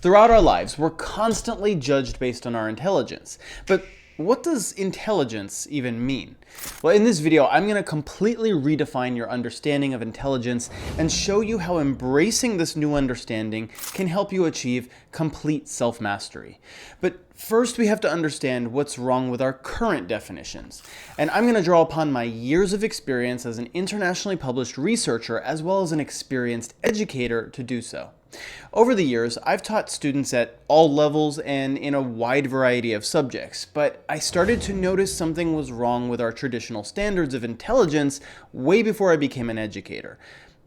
Throughout our lives, we're constantly judged based on our intelligence. But what does intelligence even mean? Well, in this video, I'm going to completely redefine your understanding of intelligence and show you how embracing this new understanding can help you achieve complete self-mastery. But first, we have to understand what's wrong with our current definitions. And I'm going to draw upon my years of experience as an internationally published researcher as well as an experienced educator to do so. Over the years, I've taught students at all levels and in a wide variety of subjects, but I started to notice something was wrong with our traditional standards of intelligence way before I became an educator.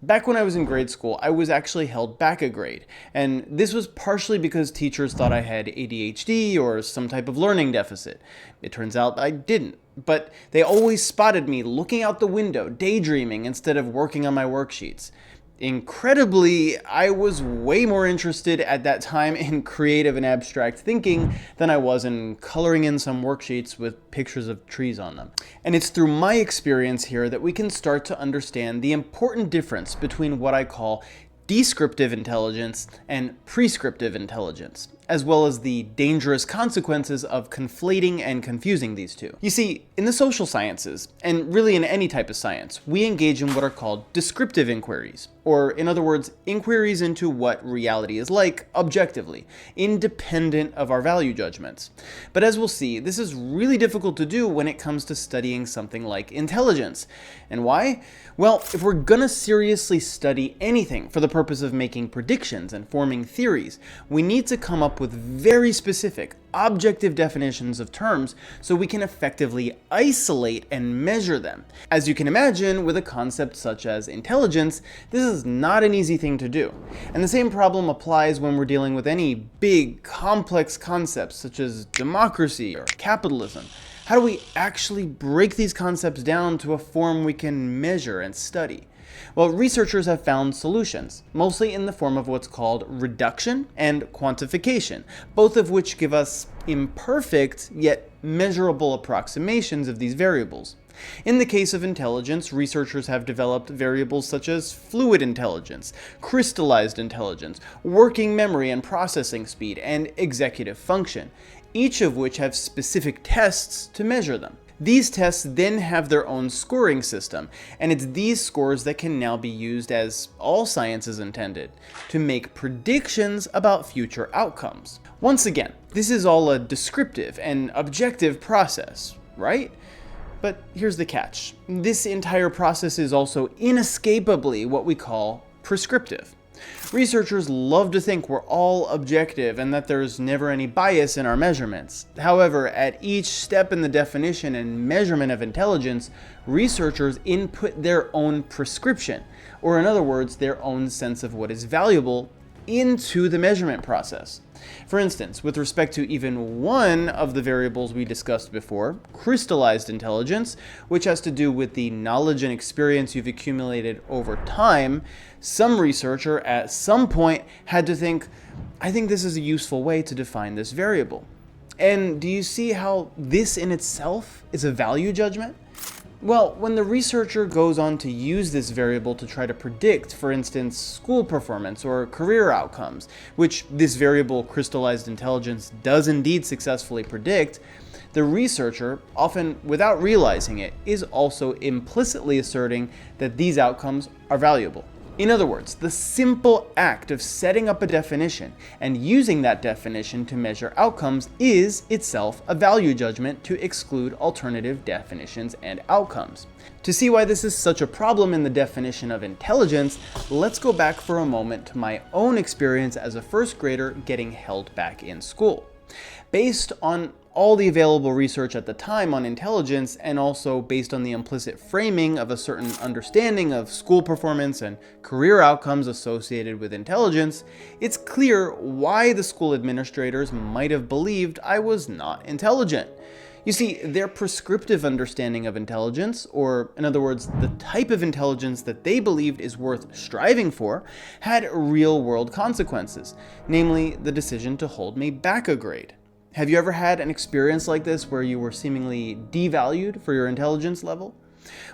Back when I was in grade school, I was actually held back a grade, and this was partially because teachers thought I had ADHD or some type of learning deficit. It turns out I didn't, but they always spotted me looking out the window, daydreaming instead of working on my worksheets. Incredibly, I was way more interested at that time in creative and abstract thinking than I was in coloring in some worksheets with pictures of trees on them. And it's through my experience here that we can start to understand the important difference between what I call descriptive intelligence and prescriptive intelligence, as well as the dangerous consequences of conflating and confusing these two. You see, in the social sciences, and really in any type of science, we engage in what are called descriptive inquiries, or in other words, inquiries into what reality is like objectively, independent of our value judgments. But as we'll see, this is really difficult to do when it comes to studying something like intelligence. And why? Well, if we're gonna seriously study anything for the purpose of making predictions and forming theories, we need to come up with very specific, objective definitions of terms so we can effectively isolate and measure them. As you can imagine, with a concept such as intelligence, this is not an easy thing to do. And the same problem applies when we're dealing with any big, complex concepts such as democracy or capitalism. How do we actually break these concepts down to a form we can measure and study? Well, researchers have found solutions, mostly in the form of what's called reduction and quantification, both of which give us imperfect yet measurable approximations of these variables. In the case of intelligence, researchers have developed variables such as fluid intelligence, crystallized intelligence, working memory and processing speed, and executive function, each of which have specific tests to measure them. These tests then have their own scoring system, and it's these scores that can now be used, as all science is intended, to make predictions about future outcomes. Once again, this is all a descriptive and objective process, right? But here's the catch. This entire process is also inescapably what we call prescriptive. Researchers love to think we're all objective and that there's never any bias in our measurements. However, at each step in the definition and measurement of intelligence, researchers input their own prescription, or in other words, their own sense of what is valuable, into the measurement process. For instance, with respect to even one of the variables we discussed before, crystallized intelligence, which has to do with the knowledge and experience you've accumulated over time, some researcher at some point had to think, I think this is a useful way to define this variable. And do you see how this in itself is a value judgment? Well, when the researcher goes on to use this variable to try to predict, for instance, school performance or career outcomes, which this variable crystallized intelligence does indeed successfully predict, the researcher, often without realizing it, is also implicitly asserting that these outcomes are valuable. In other words, the simple act of setting up a definition and using that definition to measure outcomes is itself a value judgment to exclude alternative definitions and outcomes. To see why this is such a problem in the definition of intelligence, let's go back for a moment to my own experience as a first grader getting held back in school. Based on all the available research at the time on intelligence, and also based on the implicit framing of a certain understanding of school performance and career outcomes associated with intelligence, it's clear why the school administrators might have believed I was not intelligent. You see, their prescriptive understanding of intelligence, or in other words, the type of intelligence that they believed is worth striving for, had real-world consequences, namely the decision to hold me back a grade. Have you ever had an experience like this where you were seemingly devalued for your intelligence level?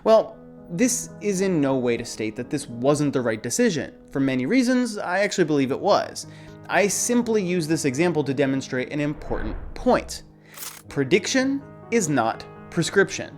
Well, this is in no way to state that this wasn't the right decision. For many reasons, I actually believe it was. I simply use this example to demonstrate an important point. Prediction is not prescription.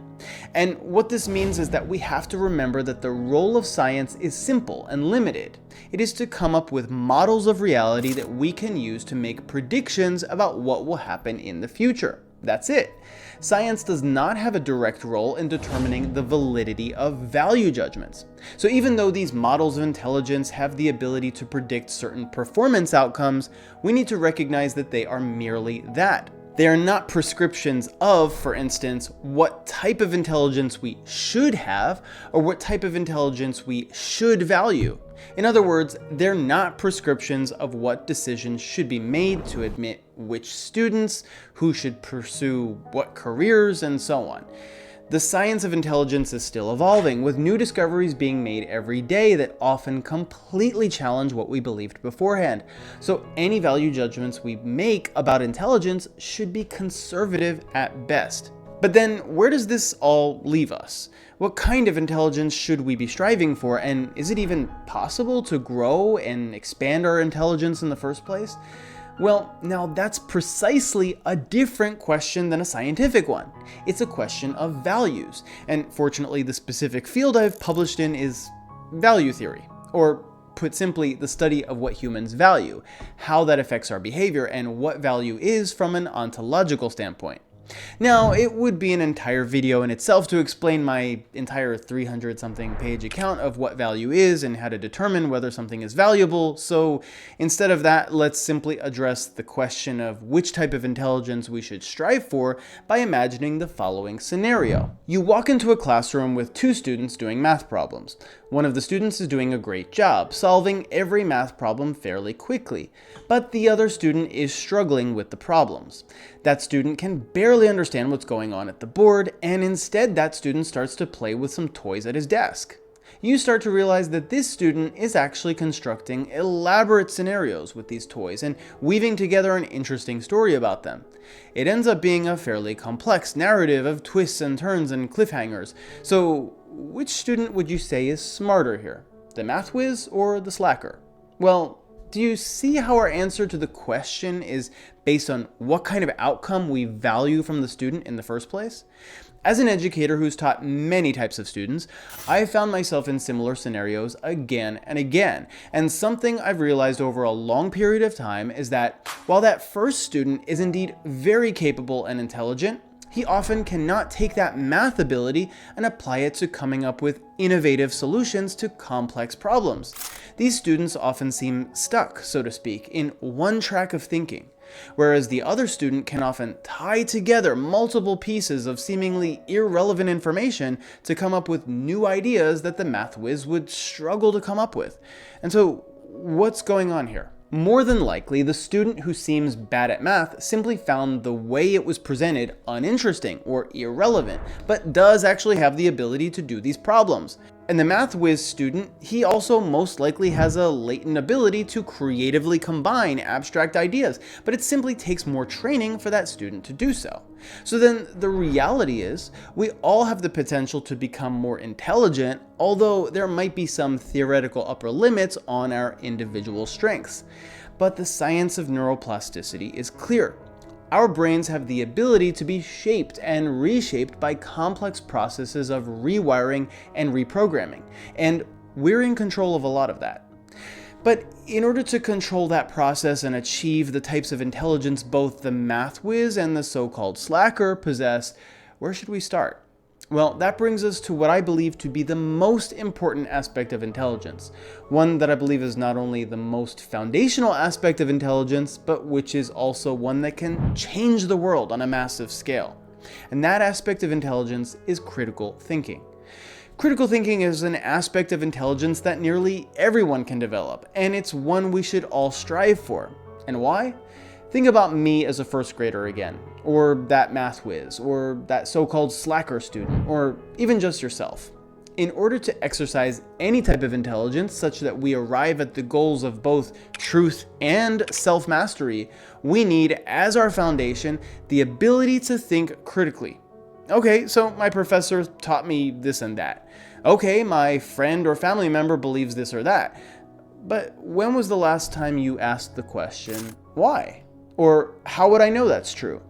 And what this means is that we have to remember that the role of science is simple and limited. It is to come up with models of reality that we can use to make predictions about what will happen in the future. That's it. Science does not have a direct role in determining the validity of value judgments. So even though these models of intelligence have the ability to predict certain performance outcomes, we need to recognize that they are merely that. They are not prescriptions of, for instance, what type of intelligence we should have or what type of intelligence we should value. In other words, they're not prescriptions of what decisions should be made to admit which students, who should pursue what careers, and so on. The science of intelligence is still evolving, with new discoveries being made every day that often completely challenge what we believed beforehand. So any value judgments we make about intelligence should be conservative at best. But then where does this all leave us? What kind of intelligence should we be striving for, and is it even possible to grow and expand our intelligence in the first place? Well, now that's precisely a different question than a scientific one. It's a question of values, and fortunately the specific field I've published in is value theory, or put simply, the study of what humans value, how that affects our behavior, and what value is from an ontological standpoint. Now, it would be an entire video in itself to explain my entire 300-something page account of what value is and how to determine whether something is valuable, so instead of that, let's simply address the question of which type of intelligence we should strive for by imagining the following scenario. You walk into a classroom with two students doing math problems. One of the students is doing a great job, solving every math problem fairly quickly, but the other student is struggling with the problems. That student can barely understand what's going on at the board, and instead that student starts to play with some toys at his desk. You start to realize that this student is actually constructing elaborate scenarios with these toys and weaving together an interesting story about them. It ends up being a fairly complex narrative of twists and turns and cliffhangers. So, which student would you say is smarter here? The math whiz or the slacker? Well, do you see how our answer to the question is based on what kind of outcome we value from the student in the first place? As an educator who's taught many types of students, I've found myself in similar scenarios again and again. And something I've realized over a long period of time is that while that first student is indeed very capable and intelligent, he often cannot take that math ability and apply it to coming up with innovative solutions to complex problems. These students often seem stuck, so to speak, in one track of thinking, whereas the other student can often tie together multiple pieces of seemingly irrelevant information to come up with new ideas that the math whiz would struggle to come up with. And so, what's going on here? More than likely, the student who seems bad at math simply found the way it was presented uninteresting or irrelevant, but does actually have the ability to do these problems. And the math whiz student, he also most likely has a latent ability to creatively combine abstract ideas, but it simply takes more training for that student to do so. So then the reality is, we all have the potential to become more intelligent, although there might be some theoretical upper limits on our individual strengths. But the science of neuroplasticity is clear. Our brains have the ability to be shaped and reshaped by complex processes of rewiring and reprogramming, and we're in control of a lot of that. But in order to control that process and achieve the types of intelligence both the math whiz and the so-called slacker possess, where should we start? Well, that brings us to what I believe to be the most important aspect of intelligence. One that I believe is not only the most foundational aspect of intelligence, but which is also one that can change the world on a massive scale. And that aspect of intelligence is critical thinking. Critical thinking is an aspect of intelligence that nearly everyone can develop, and it's one we should all strive for. And why? Think about me as a first grader again, or that math whiz, or that so-called slacker student, or even just yourself. In order to exercise any type of intelligence such that we arrive at the goals of both truth and self-mastery, we need, as our foundation, the ability to think critically. Okay, so my professor taught me this and that. Okay, my friend or family member believes this or that. But when was the last time you asked the question, why? Or how would I know that's true?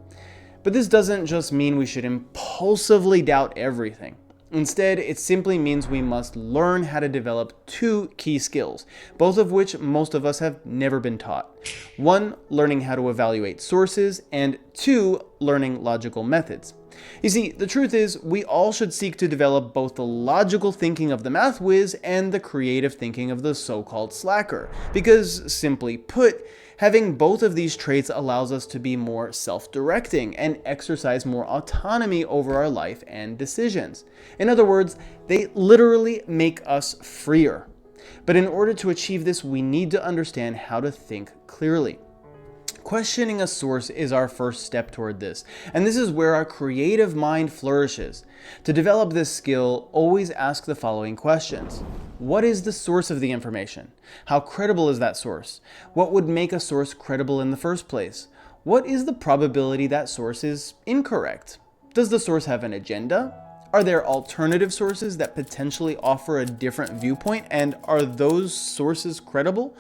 But this doesn't just mean we should impulsively doubt everything. Instead, it simply means we must learn how to develop two key skills, both of which most of us have never been taught. One, learning how to evaluate sources, and two, learning logical methods. You see, the truth is, we all should seek to develop both the logical thinking of the math whiz and the creative thinking of the so-called slacker, because, simply put, having both of these traits allows us to be more self-directing and exercise more autonomy over our life and decisions. In other words, they literally make us freer. But in order to achieve this, we need to understand how to think clearly. Questioning a source is our first step toward this, and this is where our creative mind flourishes. To develop this skill, always ask the following questions. What is the source of the information? How credible is that source? What would make a source credible in the first place? What is the probability that source is incorrect? Does the source have an agenda? Are there alternative sources that potentially offer a different viewpoint, and are those sources credible?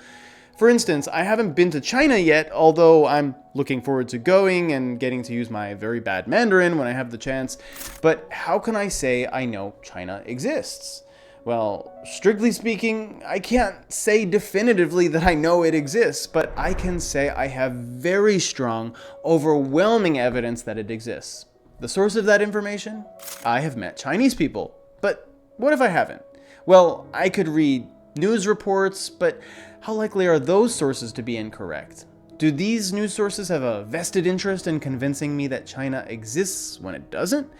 For instance, I haven't been to China yet, although I'm looking forward to going and getting to use my very bad Mandarin when I have the chance. But how can I say I know China exists? Well, strictly speaking, I can't say definitively that I know it exists, but I can say I have very strong, overwhelming evidence that it exists. The source of that information? I have met Chinese people. But what if I haven't? Well, I could read news reports, but how likely are those sources to be incorrect? Do these news sources have a vested interest in convincing me that China exists when it doesn't?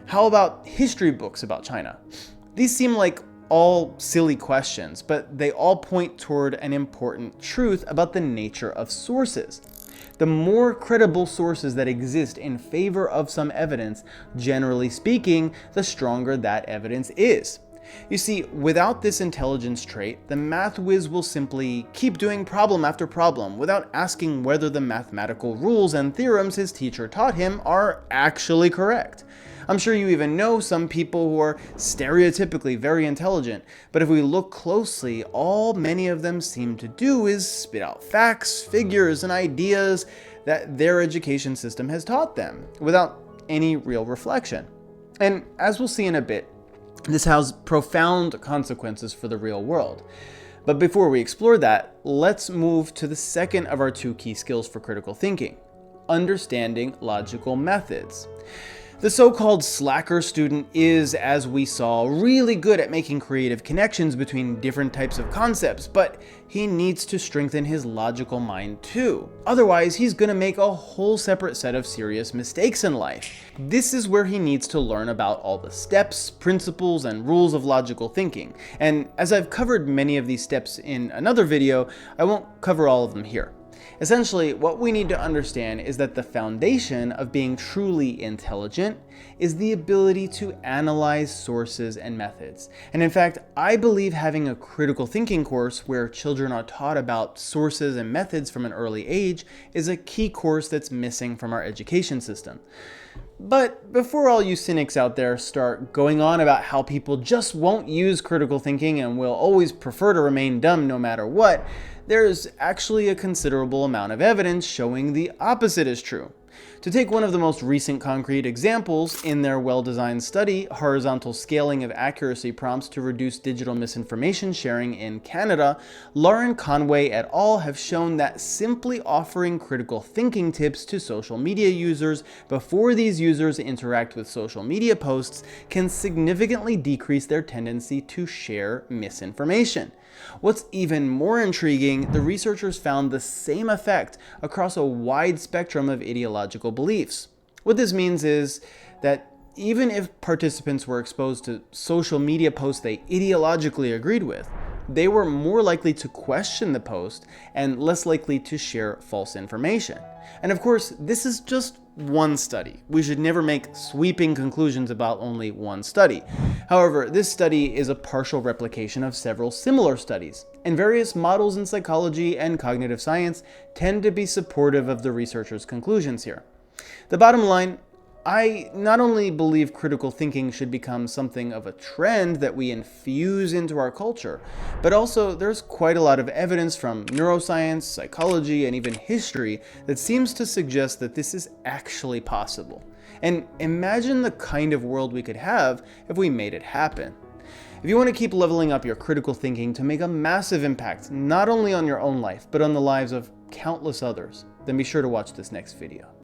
How about history books about China? These seem like all silly questions, but they all point toward an important truth about the nature of sources. The more credible sources that exist in favor of some evidence, generally speaking, the stronger that evidence is. You see, without this intelligence trait, the math whiz will simply keep doing problem after problem without asking whether the mathematical rules and theorems his teacher taught him are actually correct. I'm sure you even know some people who are stereotypically very intelligent, but if we look closely, all many of them seem to do is spit out facts, figures, and ideas that their education system has taught them, without any real reflection. And as we'll see in a bit, this has profound consequences for the real world. But before we explore that, let's move to the second of our two key skills for critical thinking: understanding logical methods. The so-called slacker student is, as we saw, really good at making creative connections between different types of concepts, but he needs to strengthen his logical mind too. Otherwise, he's gonna make a whole separate set of serious mistakes in life. This is where he needs to learn about all the steps, principles, and rules of logical thinking. And as I've covered many of these steps in another video, I won't cover all of them here. Essentially, what we need to understand is that the foundation of being truly intelligent is the ability to analyze sources and methods. And in fact, I believe having a critical thinking course where children are taught about sources and methods from an early age is a key course that's missing from our education system. But before all you cynics out there start going on about how people just won't use critical thinking and will always prefer to remain dumb no matter what, there's actually a considerable amount of evidence showing the opposite is true. To take one of the most recent concrete examples, in their well-designed study, Horizontal Scaling of Accuracy Prompts to Reduce Digital Misinformation Sharing in Canada, Lauren Conway et al. Have shown that simply offering critical thinking tips to social media users before these users interact with social media posts can significantly decrease their tendency to share misinformation. What's even more intriguing, the researchers found the same effect across a wide spectrum of ideological beliefs. What this means is that even if participants were exposed to social media posts they ideologically agreed with, they were more likely to question the post and less likely to share false information. And of course, this is just one study. We should never make sweeping conclusions about only one study. However, this study is a partial replication of several similar studies, and various models in psychology and cognitive science tend to be supportive of the researchers' conclusions here. The bottom line, I not only believe critical thinking should become something of a trend that we infuse into our culture, but also there's quite a lot of evidence from neuroscience, psychology, and even history that seems to suggest that this is actually possible. And imagine the kind of world we could have if we made it happen. If you want to keep leveling up your critical thinking to make a massive impact, not only on your own life, but on the lives of countless others, then be sure to watch this next video.